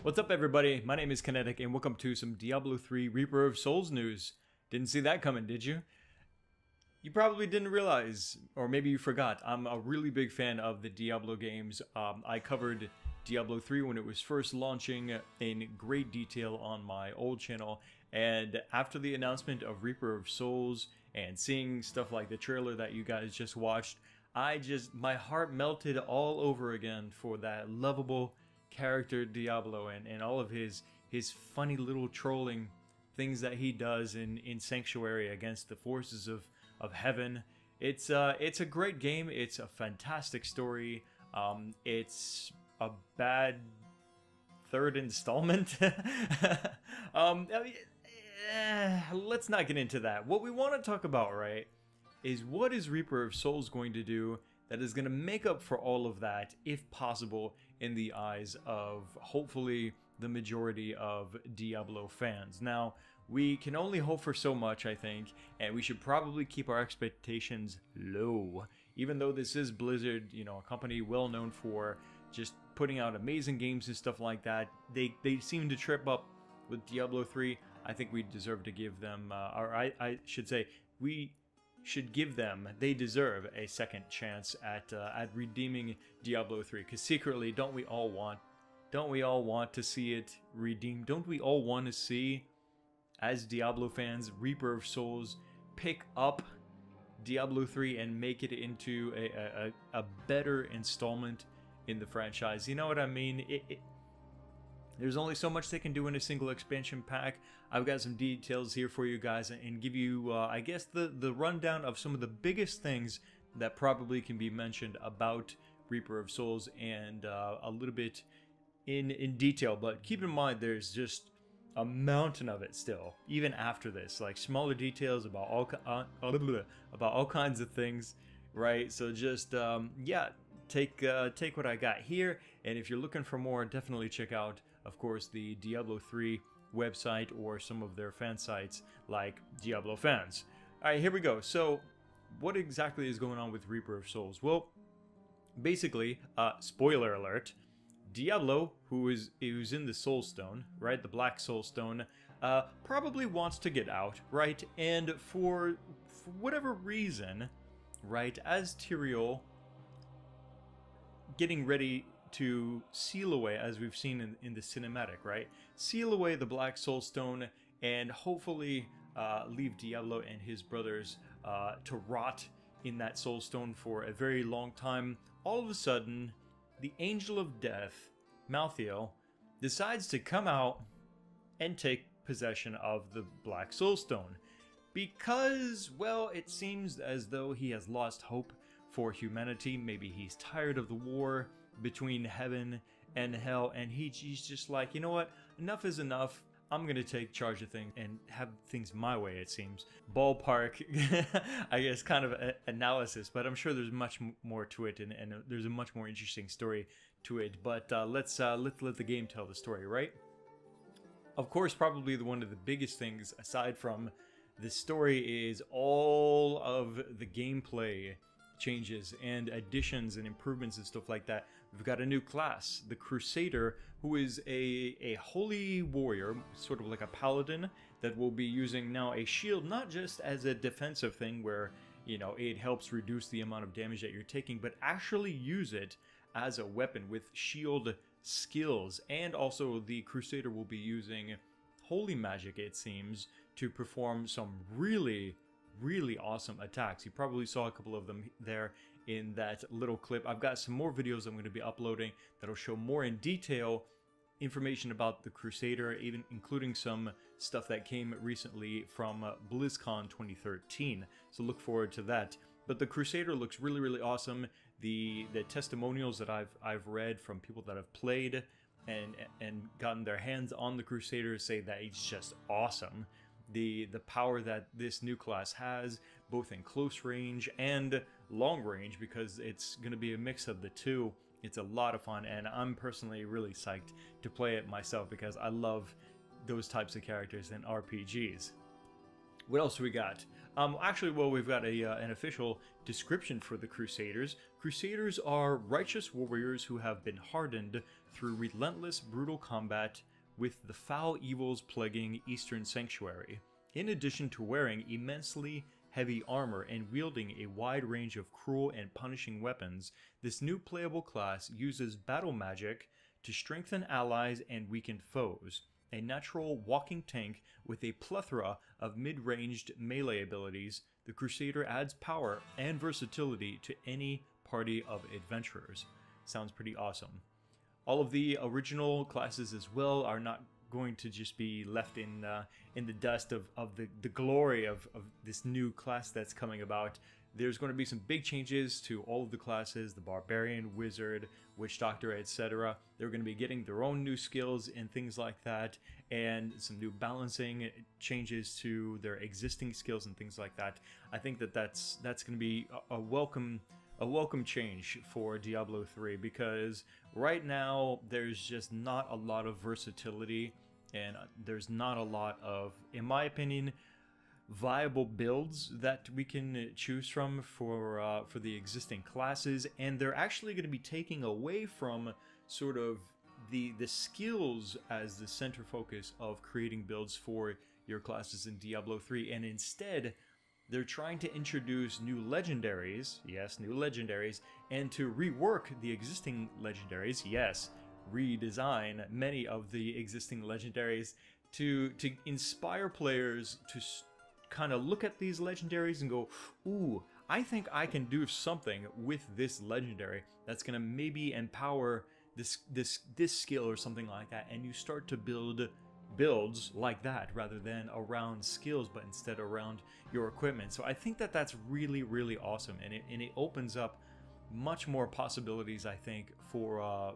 What's up everybody, my name is Kinetic and welcome to some Diablo 3 Reaper of Souls news. Didn't see that coming, did you? You probably didn't realize, or maybe you forgot, I'm a really big fan of the Diablo games. I covered Diablo 3 when it was first launching in great detail on my old channel, and after the announcement of Reaper of Souls and seeing stuff like the trailer that you guys just watched, my heart melted all over again for that lovable character Diablo and all of his funny little trolling things that he does in Sanctuary against the forces of heaven. It's a great game. It's a fantastic story. It's a bad third installment. Let's not get into that. What we want to talk about, right, is what is Reaper of Souls going to do that is going to make up for all of that, if possible, in the eyes of, hopefully, the majority of Diablo fans. Now, we can only hope for so much, I think, and we should probably keep our expectations low. Even though this is Blizzard, you know, a company well known for just putting out amazing games and stuff like that, they seem to trip up with Diablo 3. I think we deserve to give them, or I should say, we should give them, they deserve a second chance at redeeming Diablo 3, because secretly, don't we all want to see it redeemed? Don't we all want to see, as Diablo fans, Reaper of Souls pick up Diablo 3 and make it into a better installment in the franchise? You know what I mean? There's only so much they can do in a single expansion pack. I've got some details here for you guys and give you, I guess, the rundown of some of the biggest things that probably can be mentioned about Reaper of Souls, and a little bit in detail. But keep in mind, there's just a mountain of it still, even after this. Like smaller details about all kinds of things, right? So just yeah. Take what I got here, and if you're looking for more, definitely check out, of course, the Diablo 3 website or some of their fan sites like Diablo Fans. Alright, here we go. So, what exactly is going on with Reaper of Souls? Well, basically, spoiler alert, Diablo, who's in the Soul Stone, right, the Black Soul Stone, probably wants to get out, right, and for whatever reason, right, as Tyrael getting ready to seal away, as we've seen in the cinematic, right? Seal away the Black Soul Stone and hopefully leave Diablo and his brothers to rot in that Soul Stone for a very long time. All of a sudden, the Angel of Death, Malthael, decides to come out and take possession of the Black Soul Stone. Because, well, it seems as though he has lost hope for humanity. Maybe he's tired of the war between heaven and hell, and he's just like, you know what, enough is enough. I'm gonna take charge of things and have things my way, it seems. Ballpark, I guess, kind of analysis, but I'm sure there's much more to it, and there's a much more interesting story to it. But let's let the game tell the story, right? Of course, probably one of the biggest things, aside from the story, is all of the gameplay changes and additions and improvements and stuff like that. We've got a new class, the Crusader, who is a holy warrior, sort of like a paladin, that will be using now a shield, not just as a defensive thing where, you know, it helps reduce the amount of damage that you're taking, but actually use it as a weapon with shield skills. And also the Crusader will be using holy magic, it seems, to perform some really awesome attacks. You probably saw a couple of them there in that little clip. I've got some more videos I'm going to be uploading that'll show more in detail information about the Crusader, even including some stuff that came recently from BlizzCon 2013. So look forward to that. But the Crusader looks really awesome. The testimonials that I've read from people that have played and gotten their hands on the Crusader say that it's just awesome. The power that this new class has, both in close range and long range, because it's going to be a mix of the two. It's a lot of fun, and I'm personally really psyched to play it myself because I love those types of characters in RPGs. What else we got? Actually, well, we've got an official description for the Crusaders. Crusaders are righteous warriors who have been hardened through relentless, brutal combat with the foul evils plaguing Eastern Sanctuary. In addition to wearing immensely heavy armor and wielding a wide range of cruel and punishing weapons, this new playable class uses battle magic to strengthen allies and weaken foes. A natural walking tank with a plethora of mid-ranged melee abilities, the Crusader adds power and versatility to any party of adventurers. Sounds pretty awesome. All of the original classes as well are not going to just be left in the dust of the glory of this new class that's coming about. There's going to be some big changes to all of the classes, the Barbarian, Wizard, Witch Doctor, etc. They're going to be getting their own new skills and things like that, and some new balancing changes to their existing skills and things like that. I think that that's going to be a welcome change for Diablo 3, because right now there's just not a lot of versatility, and there's not a lot of, in my opinion, viable builds that we can choose from for the existing classes. And they're actually going to be taking away from sort of the skills as the center focus of creating builds for your classes in Diablo 3, and instead they're trying to introduce new legendaries, yes, new legendaries, and to rework the existing legendaries, yes, redesign many of the existing legendaries to inspire players to kind of look at these legendaries and go, ooh, I think I can do something with this legendary that's going to maybe empower this skill or something like that, and you start to build builds like that rather than around skills, but instead around your equipment. So I think that that's really, really awesome, and it opens up much more possibilities, I think, for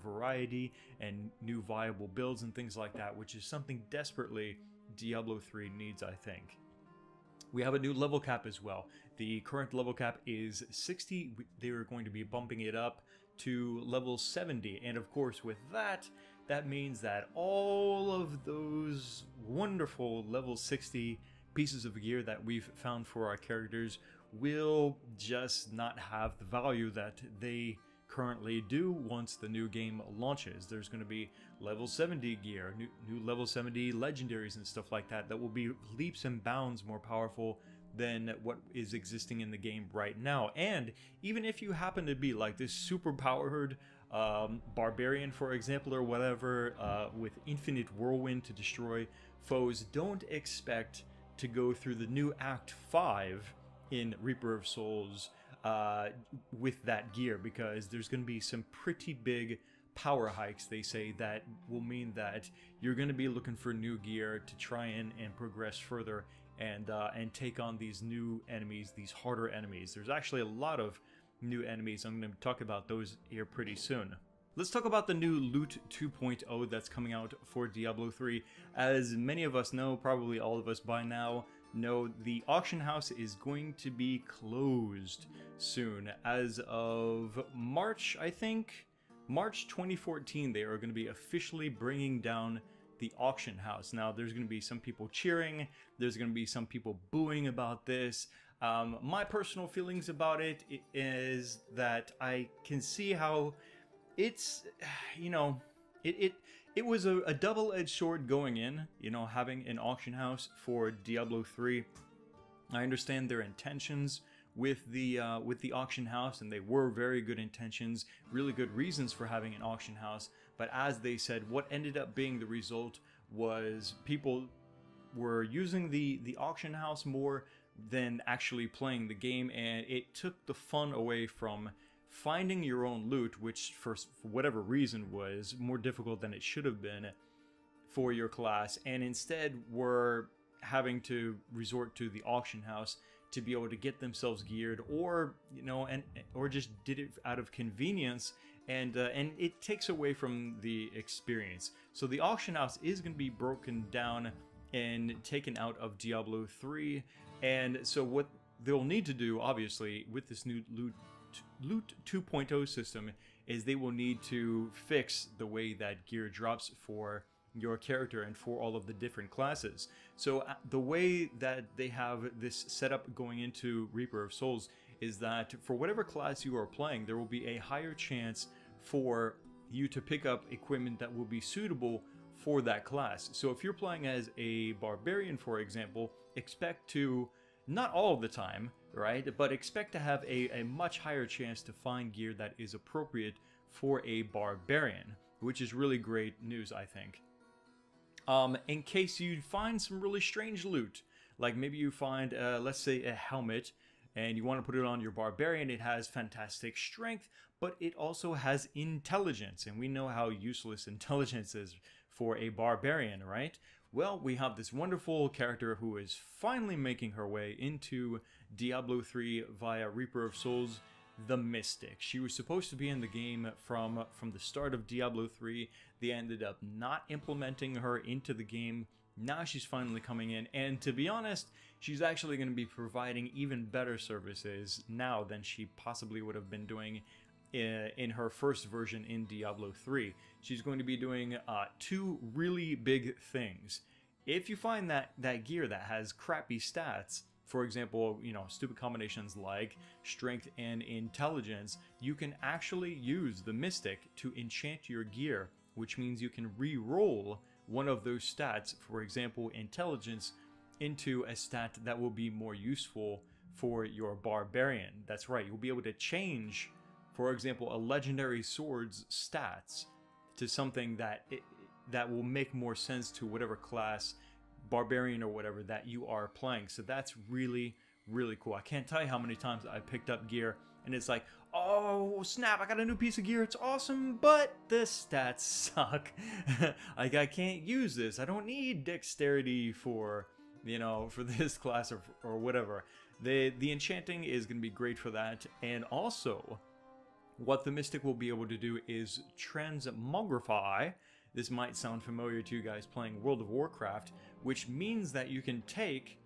variety and new viable builds and things like that, which is something desperately Diablo 3 needs, I think. We have a new level cap as well. The current level cap is 60. They are going to be bumping it up to level 70, and of course with that means that all of those wonderful level 60 pieces of gear that we've found for our characters will just not have the value that they currently do once the new game launches. There's going to be level 70 gear, new level 70 legendaries and stuff like that will be leaps and bounds more powerful than what is existing in the game right now. And even if you happen to be like this super powered barbarian, for example, or whatever, with infinite whirlwind to destroy foes, don't expect to go through the new Act 5 in Reaper of Souls with that gear, because there's going to be some pretty big power hikes, they say, that will mean that you're going to be looking for new gear to try and progress further and take on these new enemies, these harder enemies. There's actually a lot of new enemies. I'm going to talk about those here pretty soon. Let's talk about the new Loot 2.0 that's coming out for Diablo 3. As many of us know, probably all of us by now know, the auction house is going to be closed soon. As of March, I think, March 2014, they are going to be officially bringing down the auction house. Now, there's going to be some people cheering, there's going to be some people booing about this. My personal feelings about it is that I can see how it's, you know, it was a double-edged sword going in, you know, having an auction house for Diablo 3. I understand their intentions with the auction house, and they were very good intentions, really good reasons for having an auction house. But as they said, what ended up being the result was people were using the auction house more than actually playing the game, and it took the fun away from finding your own loot, which for whatever reason was more difficult than it should have been for your class, and instead were having to resort to the auction house to be able to get themselves geared, or, you know, or just did it out of convenience, and it takes away from the experience. So the auction house is going to be broken down and taken out of Diablo 3, and so what they'll need to do, obviously, with this new Loot 2.0 system is they will need to fix the way that gear drops for your character and for all of the different classes. So the way that they have this setup going into Reaper of Souls is that for whatever class you are playing, there will be a higher chance for you to pick up equipment that will be suitable for that class. So if you're playing as a barbarian, for example, expect to, not all of the time, right, but expect to have a much higher chance to find gear that is appropriate for a barbarian, which is really great news, I think. In case you find some really strange loot, like maybe you find, let's say, a helmet, and you want to put it on your barbarian. It has fantastic strength, but it also has intelligence, and we know how useless intelligence is for a barbarian, right? Well, we have this wonderful character who is finally making her way into Diablo 3 via Reaper of Souls, the Mystic. She was supposed to be in the game from the start of Diablo 3. They ended up not implementing her into the game. Now she's finally coming in, and to be honest, she's actually going to be providing even better services now than she possibly would have been doing in her first version in Diablo 3. She's going to be doing two really big things. If you find that gear that has crappy stats, for example, you know, stupid combinations like strength and intelligence, you can actually use the Mystic to enchant your gear, which means you can re-roll one of those stats, for example, intelligence, into a stat that will be more useful for your barbarian. That's right, you'll be able to change, for example, a legendary sword's stats to something that will make more sense to whatever class, barbarian or whatever, that you are playing. So that's really, really cool. I can't tell you how many times I picked up gear and it's like, oh snap, I got a new piece of gear, it's awesome, but the stats suck. Like, I can't use this. I don't need dexterity for, you know, for this class or whatever. The enchanting is going to be great for that. And also, what the Mystic will be able to do is transmogrify. This might sound familiar to you guys playing World of Warcraft, which means that you can take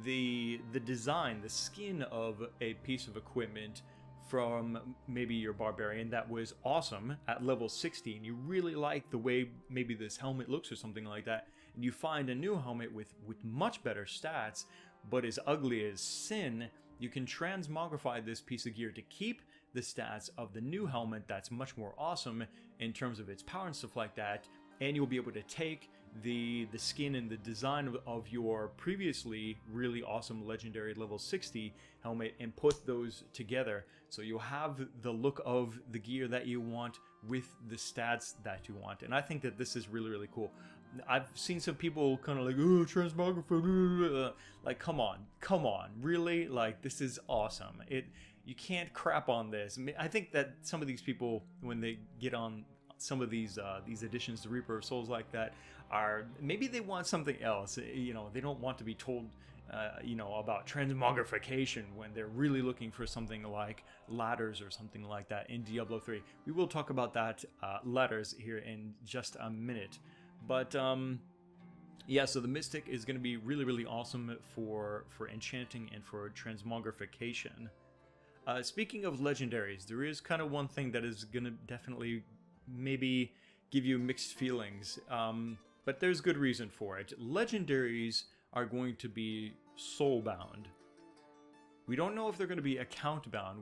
the design, the skin of a piece of equipment from maybe your barbarian that was awesome at level 60, and you really like the way maybe this helmet looks or something like that, and you find a new helmet with much better stats, but as ugly as sin. You can transmogrify this piece of gear to keep the stats of the new helmet that's much more awesome in terms of its power and stuff like that, and you'll be able to take the skin and the design of your previously really awesome legendary level 60 helmet and put those together, so you'll have the look of the gear that you want with the stats that you want. And I think that this is really, really cool. I've seen some people kind of like, oh, transmographer, like, come on, really? Like, this is awesome. You can't crap on this. I mean, I think that some of these people, when they get on some of these additions to Reaper of Souls like that, are maybe they want something else. You know, they don't want to be told, you know, about transmogrification when they're really looking for something like ladders or something like that in Diablo 3. We will talk about that ladders here in just a minute. But yeah, so the Mystic is going to be really, really awesome for enchanting and for transmogrification. Speaking of legendaries, there is kind of one thing that is going to definitely maybe give you mixed feelings, but there's good reason for it. Legendaries are going to be soulbound. We don't know if they're going to be account bound,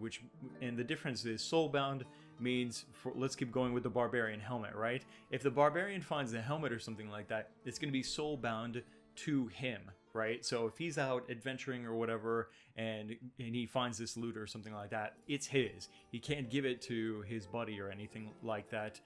and the difference is soulbound means, let's keep going with the barbarian helmet, right? If the barbarian finds the helmet or something like that, it's going to be soulbound to him, right? So if he's out adventuring or whatever and he finds this loot or something like that, it's his. He can't give it to his buddy or anything like that.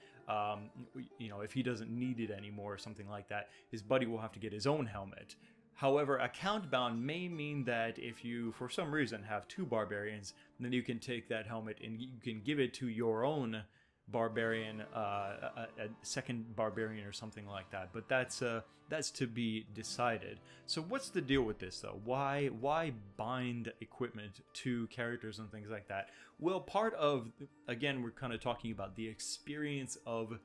You know, if he doesn't need it anymore or something like that, his buddy will have to get his own helmet. However, account bound may mean that if you, for some reason, have two barbarians, then you can take that helmet and you can give it to your own barbarian, a second barbarian or something like that. But that's to be decided. So what's the deal with this, though? Why bind equipment to characters and things like that? Well, part of, again, we're kind of talking about the experience of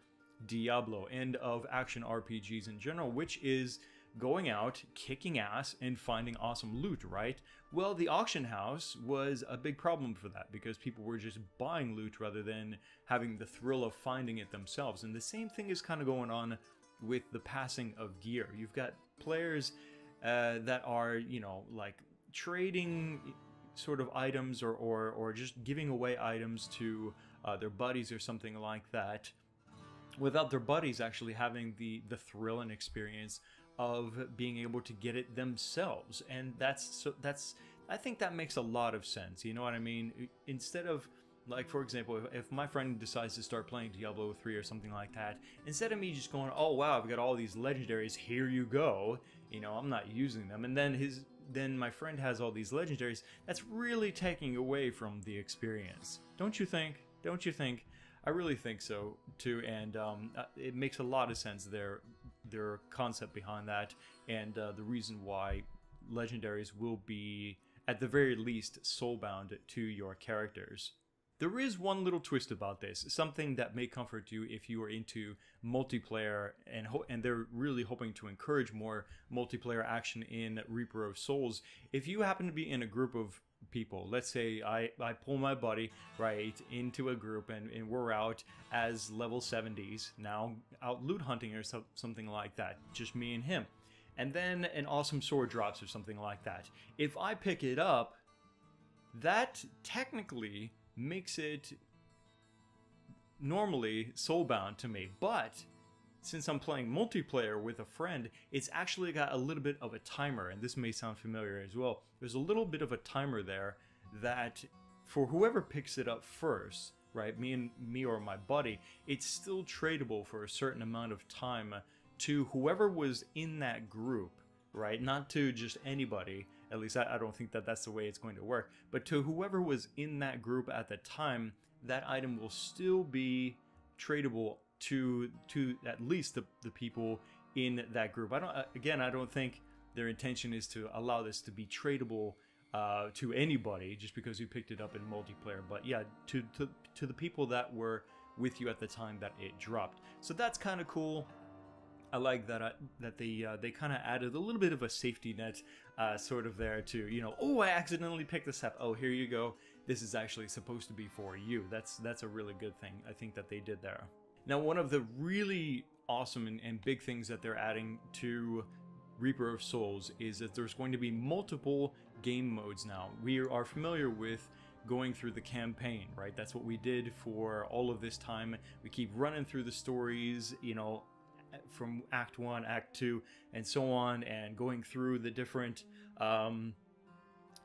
Diablo and of action RPGs in general, which is going out, kicking ass, and finding awesome loot, right? Well, the auction house was a big problem for that because people were just buying loot rather than having the thrill of finding it themselves. And the same thing is kind of going on with the passing of gear. You've got players that are, you know, like trading sort of items or just giving away items to their buddies or something like that, without their buddies actually having the thrill and experience of being able to get it themselves. And that's I think that makes a lot of sense. You know what I mean? Instead of, like, for example, if my friend decides to start playing Diablo 3 or something like that, instead of me just going, oh wow, I've got all these legendaries, here you go, you know, I'm not using them, and then my friend has all these legendaries, that's really taking away from the experience. Don't you think? Don't you think? I really think so too, and it makes a lot of sense, their concept behind that, and the reason why legendaries will be, at the very least, soulbound to your characters. There is one little twist about this, something that may comfort you if you are into multiplayer, and they're really hoping to encourage more multiplayer action in Reaper of Souls. If you happen to be in a group of people, let's say I pull my buddy right into a group, and we're out as level 70s, now out loot hunting or something like that, just me and him. And then an awesome sword drops or something like that. If I pick it up, that technically makes it normally soulbound to me, but since I'm playing multiplayer with a friend, it's actually got a little bit of a timer, and this may sound familiar as well. There's a little bit of a timer there that for whoever picks it up first, right, me or my buddy, it's still tradable for a certain amount of time to whoever was in that group, right? Not to just anybody. At least I don't think that that's the way it's going to work. But to whoever was in that group at the time, that item will still be tradable to at least the people in that group. I don't think their intention is to allow this to be tradable to anybody just because you picked it up in multiplayer. But yeah, to the people that were with you at the time that it dropped. So that's kind of cool. I like that they kind of added a little bit of a safety net sort of there to, you know, oh, I accidentally picked this up. Oh, here you go. This is actually supposed to be for you. That's a really good thing, I think, that they did there. Now, one of the really awesome and big things that they're adding to Reaper of Souls is that there's going to be multiple game modes now. We are familiar with going through the campaign, right? That's what we did for all of this time. We keep running through the stories, you know, from Act 1, Act 2, and so on, and going through the different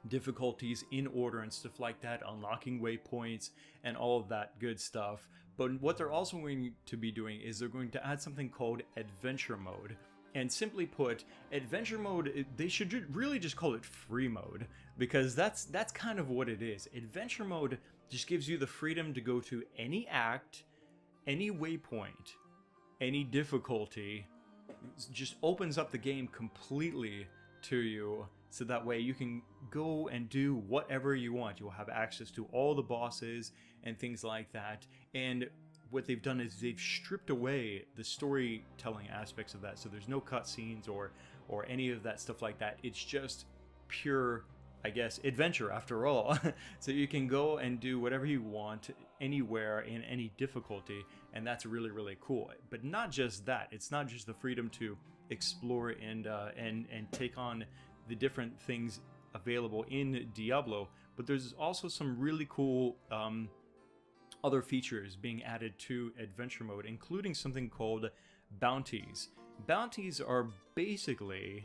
difficulties in order and stuff like that, unlocking waypoints and all of that good stuff. But what they're also going to be doing is they're going to add something called Adventure Mode. And simply put, Adventure Mode, they should really just call it Free Mode, because that's kind of what it is. Adventure Mode just gives you the freedom to go to any act, any waypoint, any difficulty, just opens up the game completely to you, so that way you can go and do whatever you want. You'll have access to all the bosses and things like that. And what they've done is they've stripped away the storytelling aspects of that, so there's no cutscenes or any of that stuff like that. It's just pure, I guess, adventure after all. So you can go and do whatever you want anywhere in any difficulty, and that's really, really cool. But not just that. It's not just the freedom to explore and take on the different things available in Diablo, but there's also some really cool other features being added to Adventure Mode, including something called bounties. Bounties are basically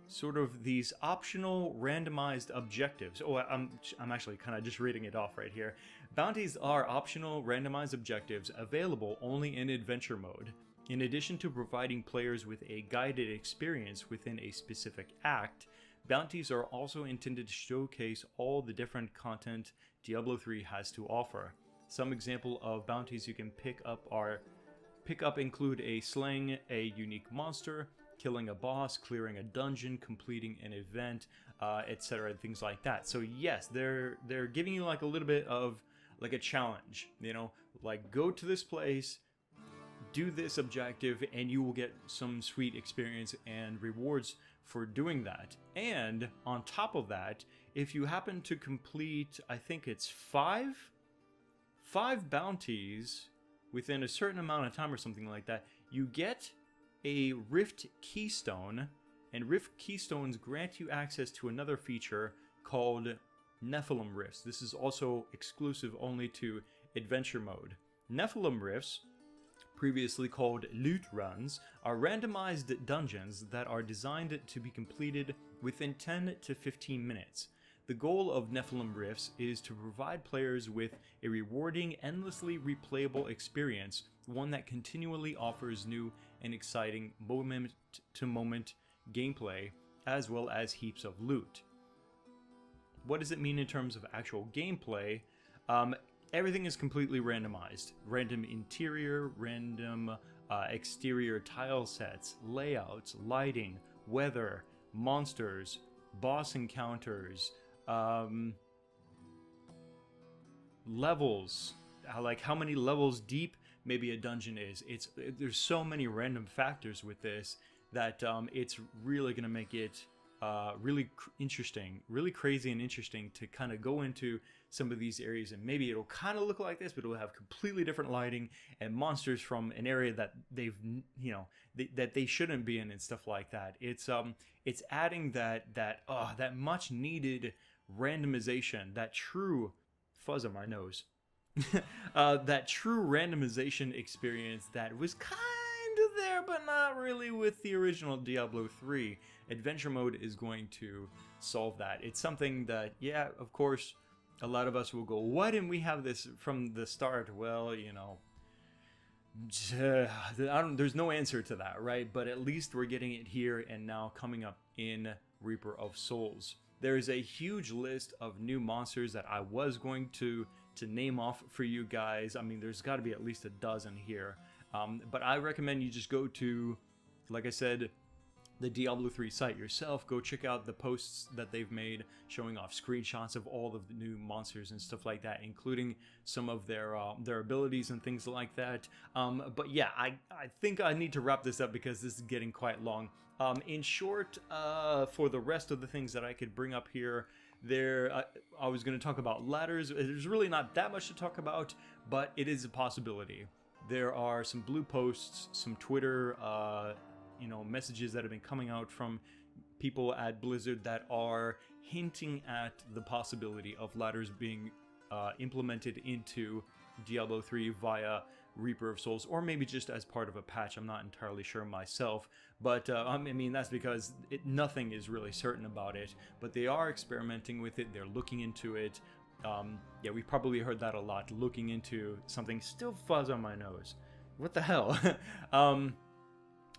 sort of these optional randomized objectives. Oh, I'm actually kind of just reading it off right here. Bounties are optional randomized objectives available only in Adventure Mode. In addition to providing players with a guided experience within a specific act, bounties are also intended to showcase all the different content Diablo 3 has to offer. Some example of bounties you can pick up include slaying a unique monster, killing a boss, clearing a dungeon, completing an event, etc., things like that. So yes, they're giving you like a little bit of like a challenge, you know, like go to this place, do this objective, and you will get some sweet experience and rewards for doing that. And on top of that, if you happen to complete, I think it's five bounties within a certain amount of time or something like that, you get a Rift Keystone, and Rift Keystones grant you access to another feature called Nephilim Rifts. This is also exclusive only to Adventure Mode. Nephilim Rifts, previously called loot runs, are randomized dungeons that are designed to be completed within 10 to 15 minutes. The goal of Nephilim Rifts is to provide players with a rewarding, endlessly replayable experience, one that continually offers new and exciting moment-to-moment gameplay, as well as heaps of loot. What does it mean in terms of actual gameplay? Everything is completely randomized. Random interior, random exterior tile sets, layouts, lighting, weather, monsters, boss encounters, levels, like how many levels deep maybe a dungeon is. There's so many random factors with this that it's really going to make it really interesting, really crazy and interesting to kind of go into some of these areas, and maybe it'll kind of look like this, but it'll have completely different lighting and monsters from an area that they've, you know, that they shouldn't be in and stuff like that. It's adding that much needed randomization, that true fuzz on my nose, that true randomization experience that was kind of there, but not really with the original Diablo 3. Adventure Mode is going to solve that. It's something that, yeah, of course, a lot of us will go, why didn't we have this from the start? Well, you know, there's no answer to that, right? But at least we're getting it here and now coming up in Reaper of Souls. There is a huge list of new monsters that I was going to name off for you guys. I mean, there's got to be at least a dozen here. But I recommend you just go to, like I said, the Diablo 3 site yourself. Go check out the posts that they've made showing off screenshots of all of the new monsters and stuff like that, including some of their abilities and things like that. But yeah, I think I need to wrap this up because this is getting quite long. In short, for the rest of the things that I could bring up here, I was going to talk about ladders. There's really not that much to talk about, but it is a possibility. There are some blue posts, some Twitter messages that have been coming out from people at Blizzard that are hinting at the possibility of ladders being implemented into Diablo 3 via Reaper of Souls, or maybe just as part of a patch. I'm not entirely sure myself, but I mean, that's because nothing is really certain about it, but they are experimenting with it. They're looking into it. Yeah, we've probably heard that a lot, looking into something. Still fuzz on my nose. What the hell?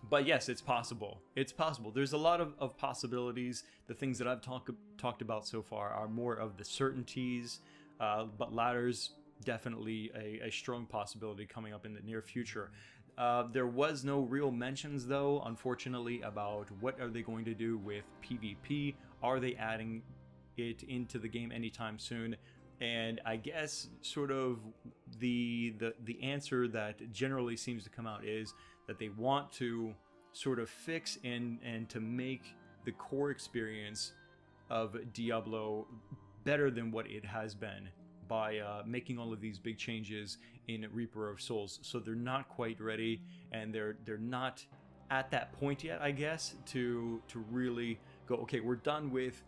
But yes, it's possible. It's possible. There's a lot of possibilities. The things that I've talked about so far are more of the certainties, but ladders, definitely a strong possibility coming up in the near future. There was no real mentions, though, unfortunately, about what are they going to do with PvP. Are they adding it into the game anytime soon? And I guess sort of the answer that generally seems to come out is that they want to sort of fix and to make the core experience of Diablo better than what it has been by making all of these big changes in Reaper of Souls. So they're not quite ready, and they're not at that point yet, I guess, to really go, okay, we're done with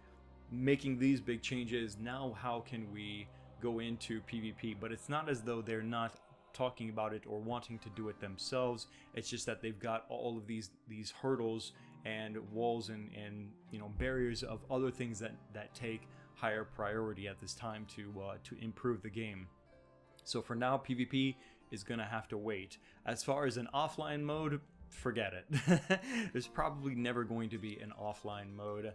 making these big changes. Now how can we go into PvP? But it's not as though they're not talking about it or wanting to do it themselves. It's just that they've got all of these hurdles and walls and barriers of other things that take higher priority at this time to improve the game. So for now, PvP is gonna have to wait. As far as an offline mode, forget it. There's probably never going to be an offline mode.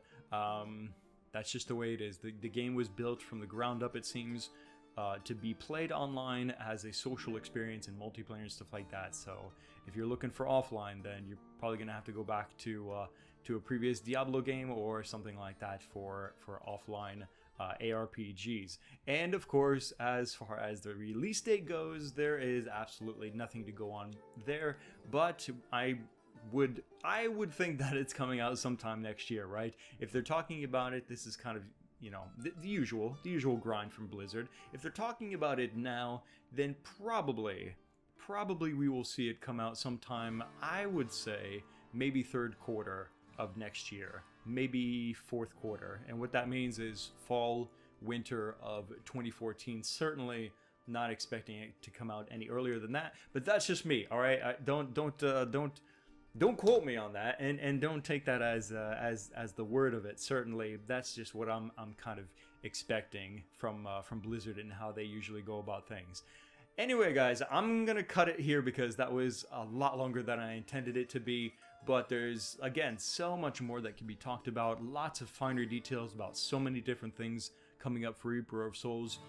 That's just the way it is. The game was built from the ground up, it seems, to be played online as a social experience and multiplayer and stuff like that. So if you're looking for offline, then you're probably gonna have to go back to a previous Diablo game or something like that for offline ARPGs. And of course, as far as the release date goes, there is absolutely nothing to go on there. But I would think that it's coming out sometime next year, right? If they're talking about it, this is kind of, you know, the usual grind from Blizzard. If they're talking about it now, then probably we will see it come out sometime, I would say, maybe third quarter of next year, maybe fourth quarter. And what that means is fall, winter of 2014. Certainly not expecting it to come out any earlier than that, but that's just me. All right, don't quote me on that, and don't take that as the word of it. Certainly, that's just what I'm kind of expecting from Blizzard and how they usually go about things. Anyway, guys, I'm gonna cut it here because that was a lot longer than I intended it to be. But there's, again, so much more that can be talked about. Lots of finer details about so many different things coming up for Reaper of Souls.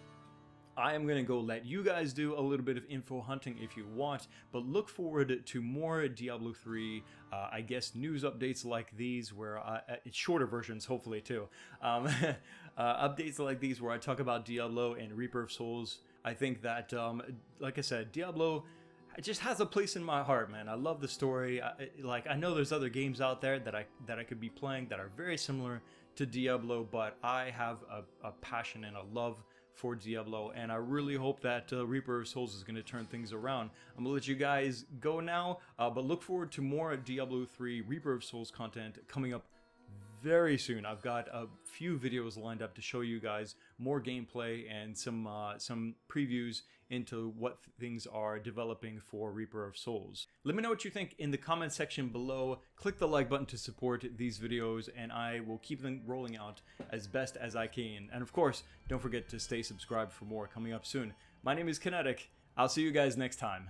I am going to go let you guys do a little bit of info hunting if you want, but look forward to more Diablo 3, I guess, news updates like these, where shorter versions, hopefully, too. Updates like these where I talk about Diablo and Reaper of Souls. I think that, like I said, Diablo, it just has a place in my heart, man. I love the story. I know there's other games out there that I could be playing that are very similar to Diablo, but I have a passion and a love for Diablo, and I really hope that Reaper of Souls is going to turn things around. I'm going to let you guys go now, but look forward to more Diablo 3 Reaper of Souls content coming up very soon. I've got a few videos lined up to show you guys more gameplay and some previews into what things are developing for Reaper of Souls. Let me know what you think in the comment section below. Click the like button to support these videos, and I will keep them rolling out as best as I can. And of course, don't forget to stay subscribed for more coming up soon. My name is Kinetic. I'll see you guys next time.